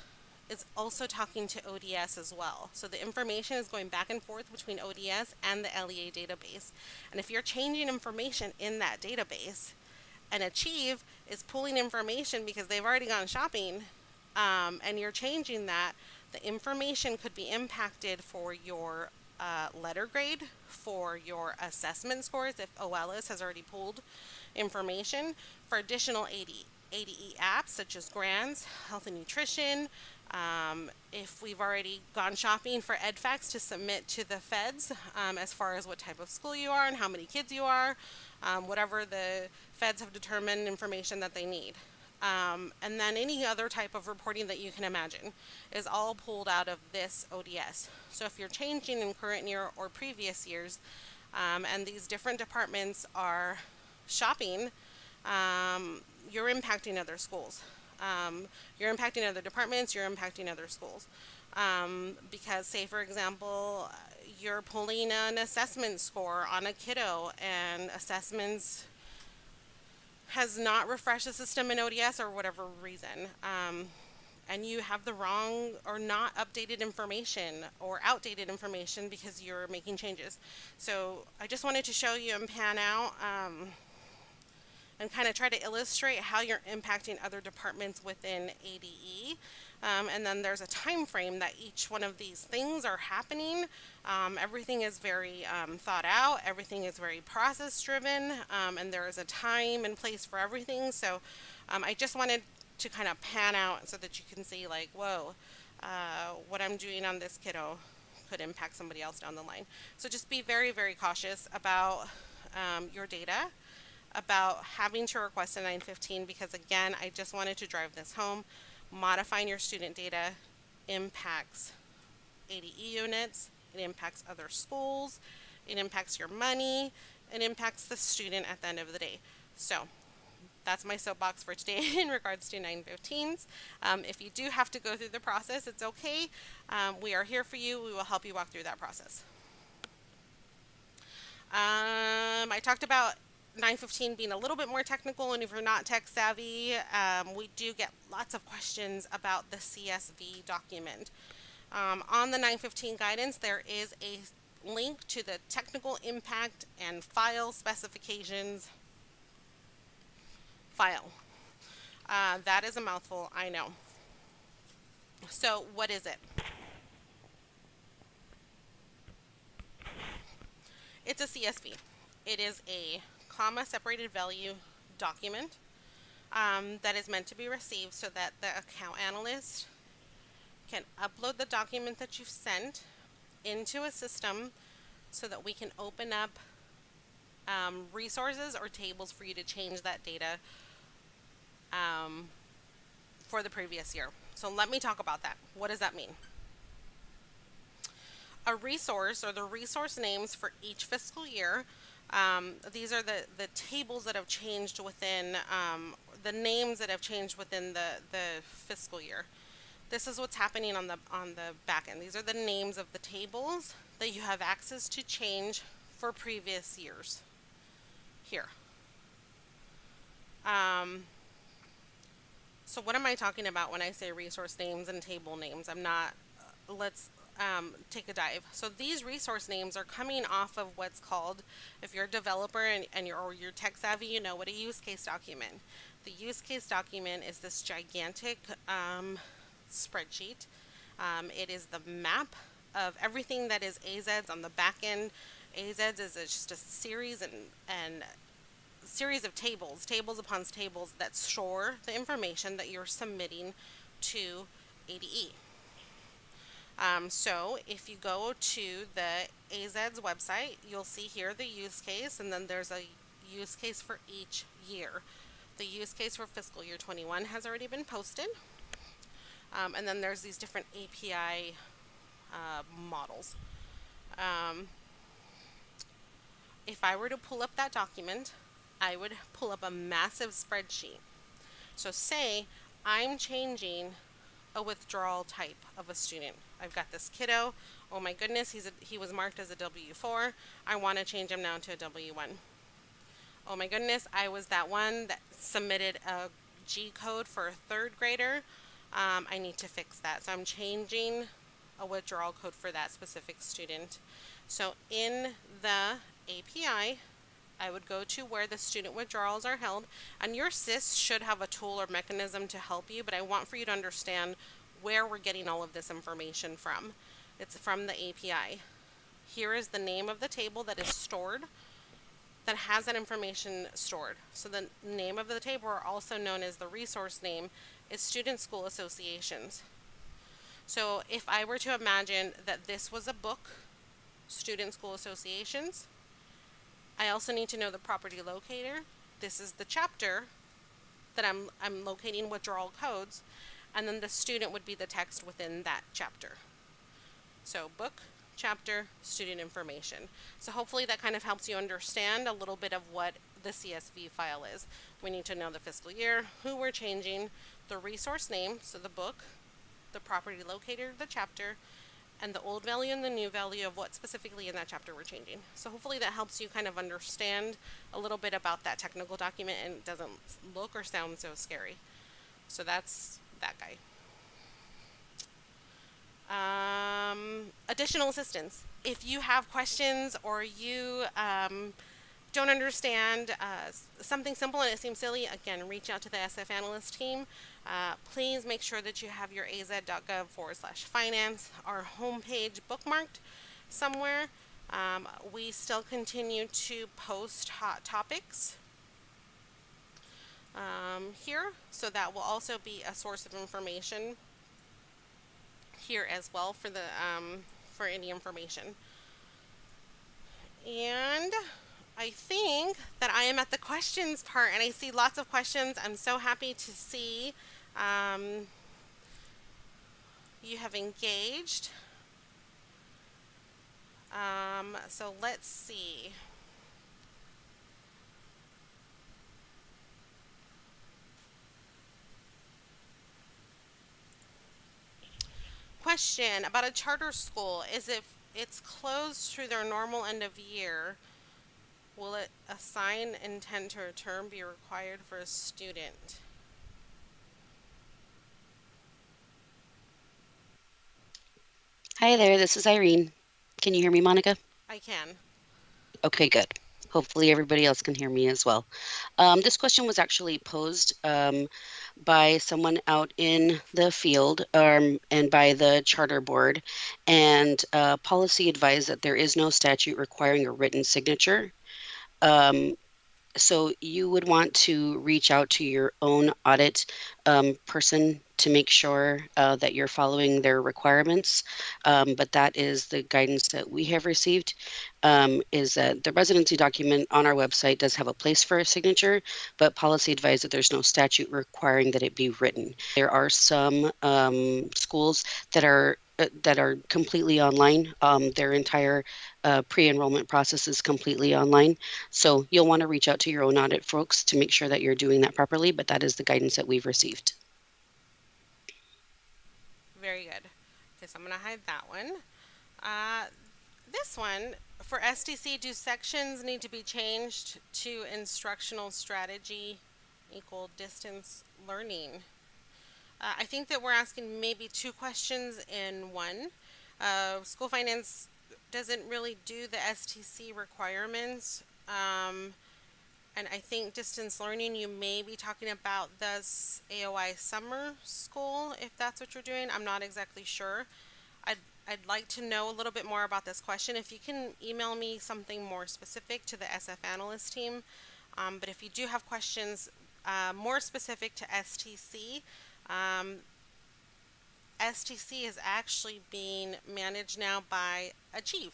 is also talking to ODS as well. So the information is going back and forth between ODS and the LEA database. And if you're changing information in that database, and Achieve is pulling information because they've already gone shopping, and you're changing that, the information could be impacted for your letter grade, for your assessment scores if OLS has already pulled information, for additional ADE apps such as grants, health and nutrition. If we've already gone shopping for EdFacts to submit to the feds as far as what type of school you are and how many kids you are, whatever the feds have determined information that they need. And then any other type of reporting that you can imagine is all pulled out of this ODS. So if you're changing in current year or previous years, and these different departments are shopping, you're impacting other schools. You're impacting other departments, you're impacting other schools. Because say for example, you're pulling an assessment score on a kiddo and assessments has not refreshed the system in ODS or whatever reason, and you have the wrong or not updated information or outdated information because you're making changes. So I just wanted to show you and pan out and kind of try to illustrate how you're impacting other departments within ADE. And then there's a time frame that each one of these things are happening. Everything is very thought out, everything is very process driven, and there is a time and place for everything. So I just wanted to kind of pan out so that you can see like, whoa, what I'm doing on this kiddo could impact somebody else down the line. So just be very, very cautious about your data, about having to request a 915, because again, I just wanted to drive this home. Modifying your student data impacts ADE units, it impacts other schools, it impacts your money, it impacts the student at the end of the day. So that's my soapbox for today in regards to 915s. If you do have to go through the process, it's okay. We are here for you. We will help you walk through that process. I talked about 915 being a little bit more technical, and if you're not tech savvy, we do get lots of questions about the CSV document. On the 915 guidance, there is a link to the technical impact and file specifications file. That is a mouthful, I know. So what is it? It's a CSV. It is a comma separated value document that is meant to be received so that the account analyst can upload the document that you've sent into a system so that we can open up resources or tables for you to change that data for the previous year. So let me talk about that. What does that mean? A resource, or the resource names for each fiscal year, these are the tables that have changed within, the names that have changed within the fiscal year. This is what's happening on the back end. These are the names of the tables that you have access to change for previous years here. So what am I talking about when I say resource names and table names? I'm not, let's take a dive. So these resource names are coming off of what's called, if you're a developer and you're tech savvy, you know what a use case document. The use case document is this gigantic spreadsheet. It is the map of everything that is AZEDS on the back end. AZEDS is just a series and series of tables, tables upon tables that store the information that you're submitting to ADE. So if you go to the AZED's website, you'll see here the use case, and then there's a use case for each year. The use case for fiscal year 21 has already been posted, and then there's these different API models. Um, if I were to pull up that document, I would pull up a massive spreadsheet. So say I'm changing a withdrawal type of a student. I've got this kiddo. Oh my goodness, he was marked as a W4. I want to change him now to a W1. Oh my goodness, I was that one that submitted a G code for a third grader. I need to fix that. So I'm changing a withdrawal code for that specific student. So in the API, I would go to where the student withdrawals are held, and your SIS should have a tool or mechanism to help you, but I want for you to understand where we're getting all of this information from. It's from the API. Here is the name of the table that is stored, that has that information stored. So the name of the table, also known as the resource name, is Student School Associations. So if I were to imagine that this was a book, Student School Associations, I also need to know the property locator. This is the chapter that I'm locating withdrawal codes, and then the student would be the text within that chapter. So book, chapter, student information. So hopefully that kind of helps you understand a little bit of what the CSV file is. We need to know the fiscal year, who we're changing, the resource name, so the book, the property locator, the chapter, and the old value and the new value of what specifically in that chapter we're changing. So hopefully that helps you kind of understand a little bit about that technical document and it doesn't look or sound so scary. So that's that guy. Additional assistance. If you have questions or you don't understand something simple and it seems silly, again, reach out to the SF analyst team. Please make sure that you have your az.gov/finance, our homepage bookmarked somewhere. We still continue to post hot topics here, so that will also be a source of information here as well for the for any information. And I think that I am at the questions part, and I see lots of questions. I'm so happy to see you have engaged. So let's see. Question about a charter school is if it's closed through their normal end of year, will it assign intent to return be required for a student? Hi there, this is Irene. Can you hear me, Monica? I can. Okay, good. Hopefully everybody else can hear me as well. This question was actually posed by someone out in the field and by the charter board, and policy advised that there is no statute requiring a written signature. So you would want to reach out to your own audit person to make sure that you're following their requirements. But that is the guidance that we have received, is that the residency document on our website does have a place for a signature, but policy advised that there's no statute requiring that it be written. There are some schools that are completely online. Their entire pre-enrollment process is completely online. So you'll want to reach out to your own audit folks to make sure that you're doing that properly, but that is the guidance that we've received. Very good. Okay, so I'm going to hide that one. Uh, this one, for STC, do sections need to be changed to instructional strategy equal distance learning? I think that we're asking maybe two questions in one. School finance doesn't really do the STC requirements. And I think distance learning, you may be talking about this AOI summer school, if that's what you're doing. I'm not exactly sure. I'd, I'd like to know a little bit more about this question. If you can email me something more specific to the SF analyst team. But if you do have questions more specific to STC, um, STC is actually being managed now by Achieve.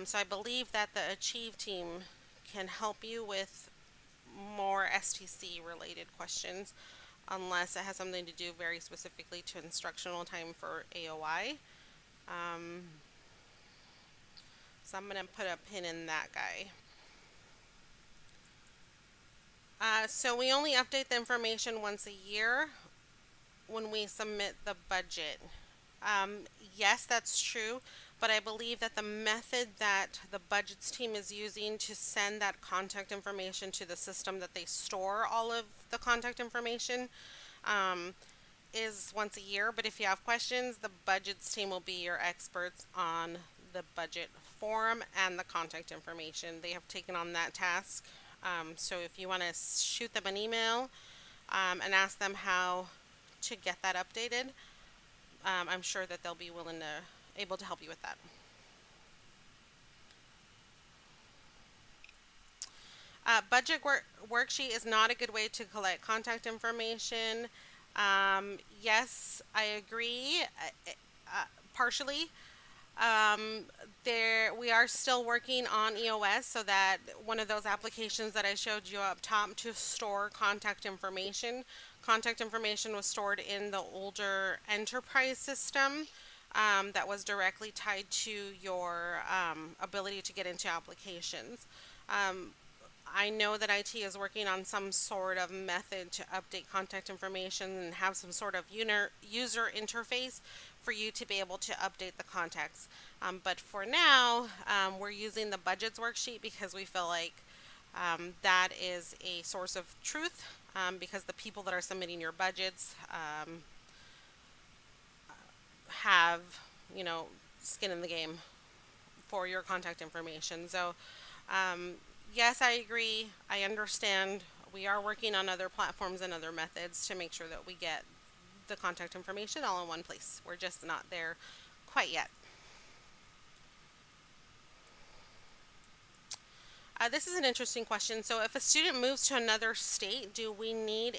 So I believe that the Achieve team can help you with more STC related questions, unless it has something to do very specifically to instructional time for AOI. Um, so I'm going to put a pin in that guy. So we only update the information once a year when we submit the budget. Um, yes, that's true, but I believe that the method that the budgets team is using to send that contact information to the system that they store all of the contact information um, is once a year. But if you have questions, the budgets team will be your experts on the budget form and the contact information. They have taken on that task. So if you want to shoot them an email and ask them how to get that updated, I'm sure that they'll be willing to able to help you with that. Budget worksheet is not a good way to collect contact information. Yes, I agree, partially. Um, there, we are still working on EOS, so that one of those applications that I showed you up top to store contact information. Contact information was stored in the older enterprise system that was directly tied to your ability to get into applications. Um, I know that IT is working on some sort of method to update contact information and have some sort of user interface for you to be able to update the contacts. But for now, we're using the budgets worksheet because we feel like that is a source of truth, because the people that are submitting your budgets have, you know, skin in the game for your contact information. So, um, yes, I agree. I understand. We are working on other platforms and other methods to make sure that we get the contact information all in one place. We're just not there quite yet. This is an interesting question. So, if a student moves to another state, do we need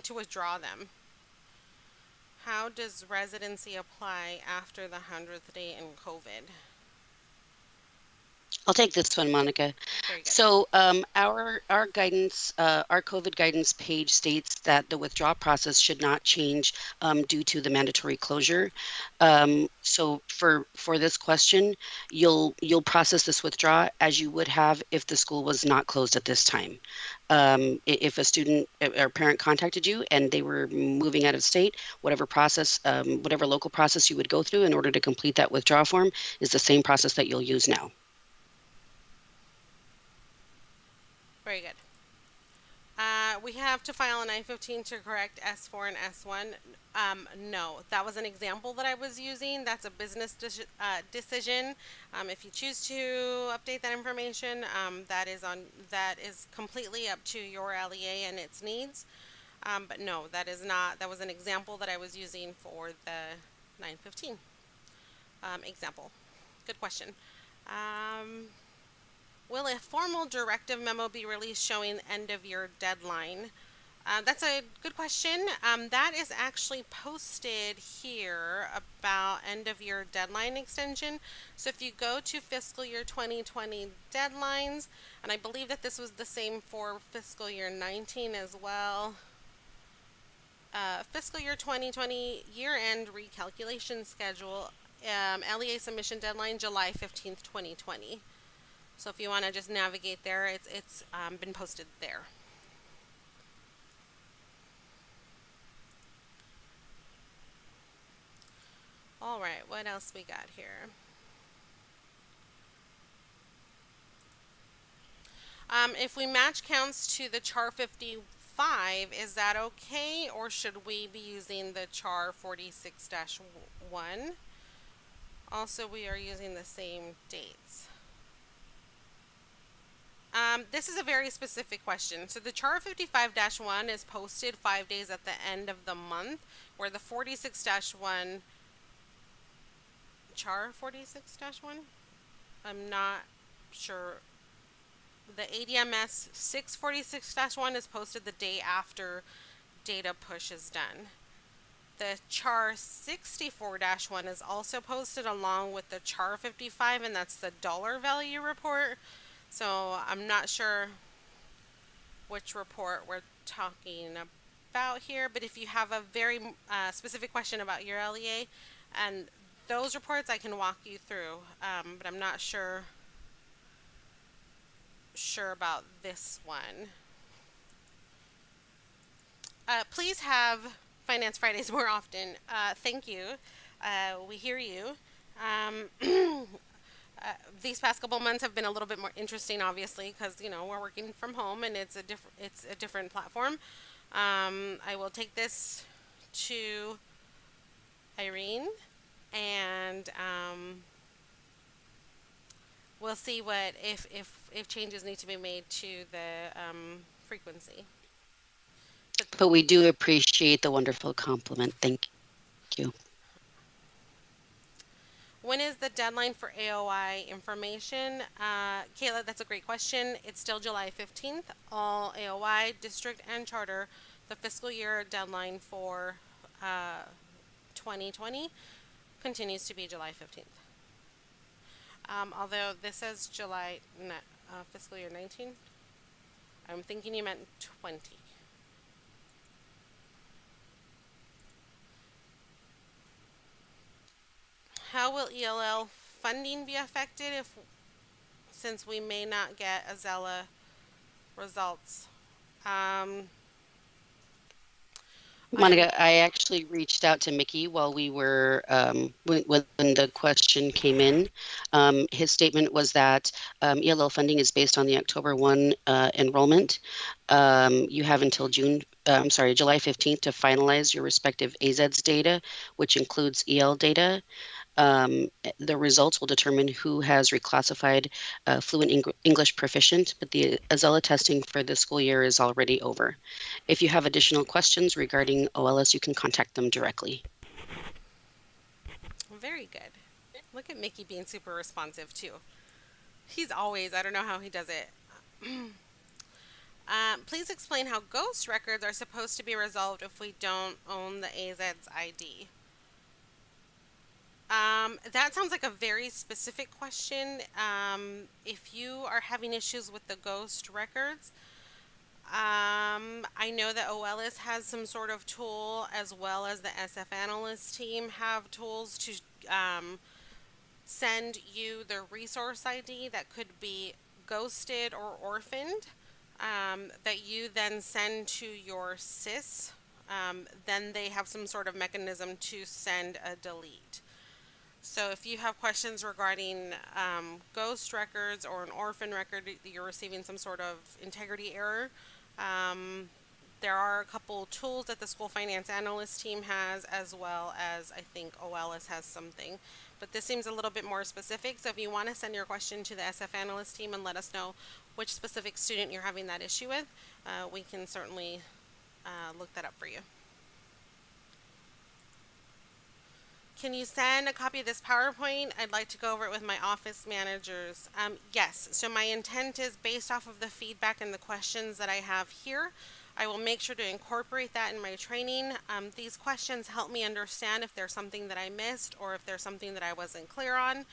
to withdraw them? How does residency apply after the 100th day in COVID? I'll take this one, Monica. Very good. So our guidance, our COVID guidance page states that the withdrawal process should not change due to the mandatory closure. So for this question, you'll process this withdrawal as you would have if the school was not closed at this time. If a student or parent contacted you and they were moving out of state, whatever process, whatever local process you would go through in order to complete that withdrawal form is the same process that you'll use now. Very good. We have to file a 915 to correct S4 and S1. No, that was an example that I was using. That's a business decision. If you choose to update that information, that is completely up to your LEA and its needs. But no, that is not. That was an example that I was using for the 915 example. Good question. Um, Will a formal directive memo be released showing end of year deadline? That's a good question. That is actually posted here about end of year deadline extension. So if you go to fiscal year 2020 deadlines, and I believe that this was the same for fiscal year 19 as well. Fiscal year 2020 year end recalculation schedule, LEA submission deadline July 15th, 2020. So if you want to just navigate there, it's been posted there. All right, what else we got here? If we match counts to the char 55, is that okay, or should we be using the char 46-1? Also, we are using the same dates. This is a very specific question. So the chart 55-1 is posted 5 days at the end of the month, where the 46-1 char 46-1. I'm not sure. The ADMS 646-1 is posted the day after data push is done. The char 64-1 is also posted along with the char 55, and that's the dollar value report. So I'm not sure which report we're talking about here, but if you have a very specific question about your LEA and those reports, I can walk you through, but I'm not sure about this one. Please have Finance Fridays more often. Thank you. We hear you. Um, these past couple months have been a little bit more interesting, obviously, because we're working from home and it's a different platform. I will take this to Irene, and we'll see what if changes need to be made to the frequency. But But we do appreciate the wonderful compliment. Thank you. when is the deadline for AOI information? Kayla, that's a great question. It's still July 15th. All AOI, district, and charter, the fiscal year deadline for 2020 continues to be July 15th. Although this says fiscal year 19, I'm thinking you meant 20. How will ELL funding be affected if since we may not get Azella results? Um, I'm Monica, I actually reached out to Mickey while we were when the question came in. His statement was that ELL funding is based on the October 1 enrollment. You have until July 15th to finalize your respective AZEDS data, which includes EL data. The results will determine who has reclassified fluent English proficient, but the Azella testing for this school year is already over. If you have additional questions regarding OLS, you can contact them directly. very good. Look at Mickey being super responsive too. He's always, I don't know how he does it. Please explain how ghost records are supposed to be resolved if we don't own the AZ's ID. That sounds like a very specific question. If you are having issues with the ghost records, I know that OLS has some sort of tool, as well as the SF analyst team have tools to send you the resource ID that could be ghosted or orphaned, that you then send to your SIS. Then they have some sort of mechanism to send a delete. So if you have questions regarding ghost records or an orphan record that you're receiving some sort of integrity error, um, there are a couple tools that the school finance analyst team has, as well as I think OLS has something. But this seems a little bit more specific. So if you want to send your question to the SF analyst team and let us know which specific student you're having that issue with, we can certainly look that up for you. Can you send a copy of this PowerPoint? I'd like to go over it with my office managers. Yes, so my intent is based off of the feedback and the questions that I have here. I will make sure to incorporate that in my training. These questions help me understand if there's something that I missed or if there's something that I wasn't clear on.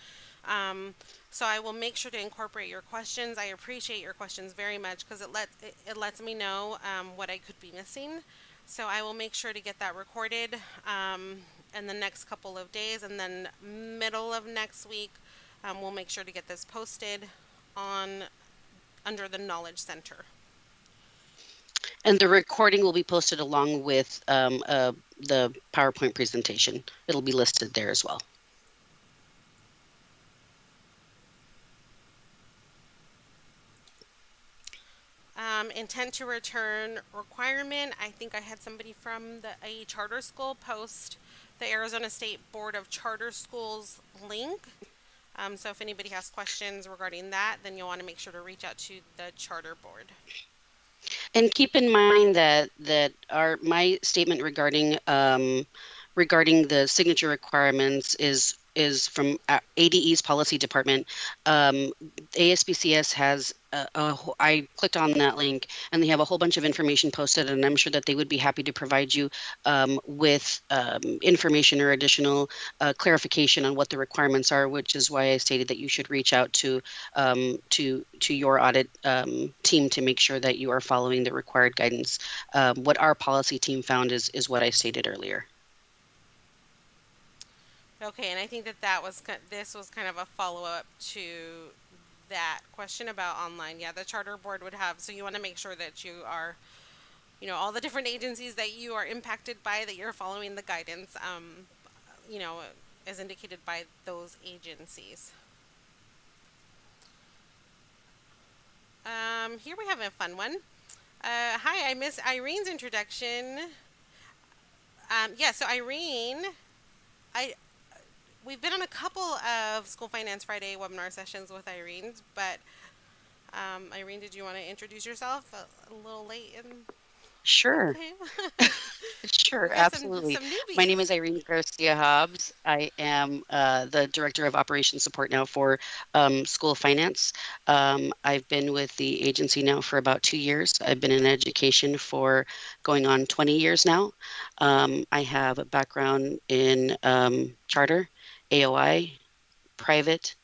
So I will make sure to incorporate your questions. I appreciate your questions very much because it lets me know what I could be missing. So I will make sure to get that recorded in the next couple of days, and then middle of next week, we'll make sure to get this posted on under the Knowledge Center. And the recording will be posted along with the PowerPoint presentation. It'll be listed there as well. Intent to return requirement. I think I had somebody from the AE charter school post the Arizona State Board of Charter Schools link. So if anybody has questions regarding that, then you'll want to make sure to reach out to the charter board. And keep in mind that our my statement regarding the signature requirements is from ADE's policy department. ASBCS has I clicked on that link and they have a whole bunch of information posted, and I'm sure that they would be happy to provide you with information or additional clarification on what the requirements are, which is why I stated that you should reach out to your audit team to make sure that you are following the required guidance. What our policy team found is what I stated earlier. Okay, and I think that this was kind of a follow up to that question about online. Yeah, the charter board would have, so you want to make sure that you are, all the different agencies that you are impacted by, that you're following the guidance, you know, as indicated by those agencies. Here we have a fun one. Hi, I miss Irene's introduction. Yeah, so Irene, I we've been on a couple of School Finance Friday webinar sessions with Irene, but Irene, did you want to introduce yourself a little late? Sure. Okay, Sure, we've got absolutely. some My name newbies. is Irene Garcia Hobbs. I am the Director of Operations Support now for School Finance. I've been with the agency now for about 2 years. I've been in education for going on 20 years now. I have a background in charter, AOI, private,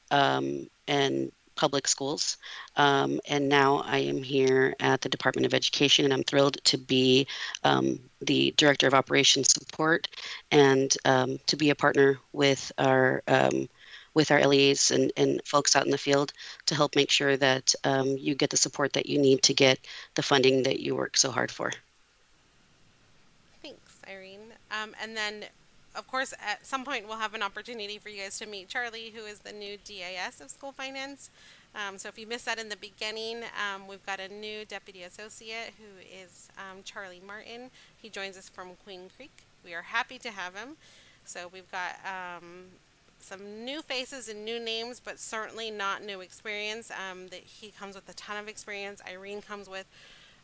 and public schools. And now I am here at the Department of Education, and I'm thrilled to be the Director of Operations Support and to be a partner with our LEAs and folks out in the field to help make sure that you get the support that you need to get the funding that you work so hard for. Thanks, Irene. And then, of course, at some point we'll have an opportunity for you guys to meet Charlie, who is the new DIS of School Finance. So if you missed that in the beginning, we've got a new deputy associate who is Charlie Martin. He joins us from Queen Creek. We are happy to have him. So we've got some new faces and new names, but certainly not new experience. That he comes with a ton of experience. Irene comes with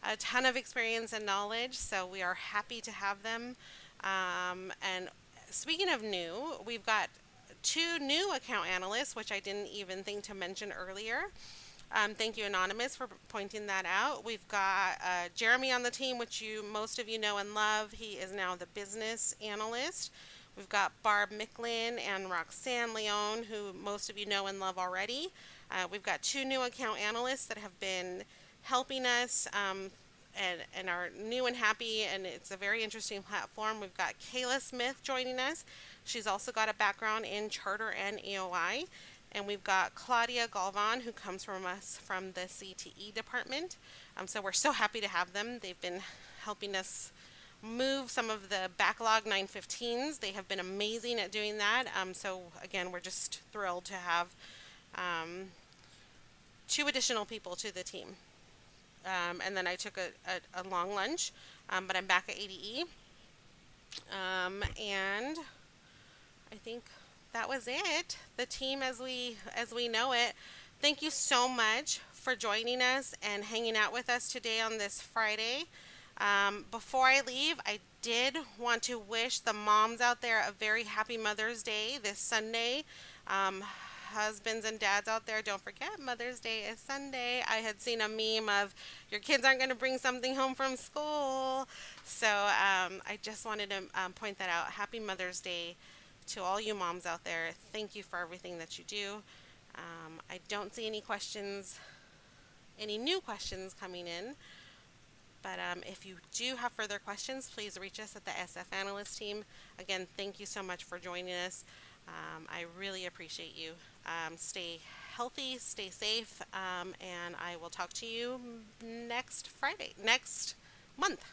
a ton of experience and knowledge, so we are happy to have them. And speaking of new, we've got two new account analysts, which I didn't even think to mention earlier. Thank you, Anonymous, for pointing that out. We've got Jeremy on the team, which most of you know and love. He is now the business analyst. We've got Barb Micklin and Roxanne Leone, who most of you know and love already. We've got two new account analysts that have been helping us and are new and happy, and it's a very interesting platform. We've got Kayla Smith joining us. She's also got a background in charter and EOI. And we've got Claudia Galvan, who comes from us from the CTE department. So we're so happy to have them. They've been helping us move some of the backlog 915s. They have been amazing at doing that. So again, we're just thrilled to have um, two additional people to the team. And then I took a long lunch, but I'm back at ADE. And I think that was it. The team as we know it. Thank you so much for joining us and hanging out with us today on this Friday. Before I leave, I did want to wish the moms out there a very happy Mother's Day this Sunday. Um, Husbands and dads out there, don't forget Mother's Day is Sunday. I had seen a meme of your kids aren't going to bring something home from school. So I just wanted to point that out. Happy Mother's Day to all you moms out there. Thank you for everything that you do. I don't see any new questions coming in. But if you do have further questions, please reach us at the SF Analyst team. Again, thank you so much for joining us. I really appreciate you. Stay healthy, stay safe, and I will talk to you next Friday, next month.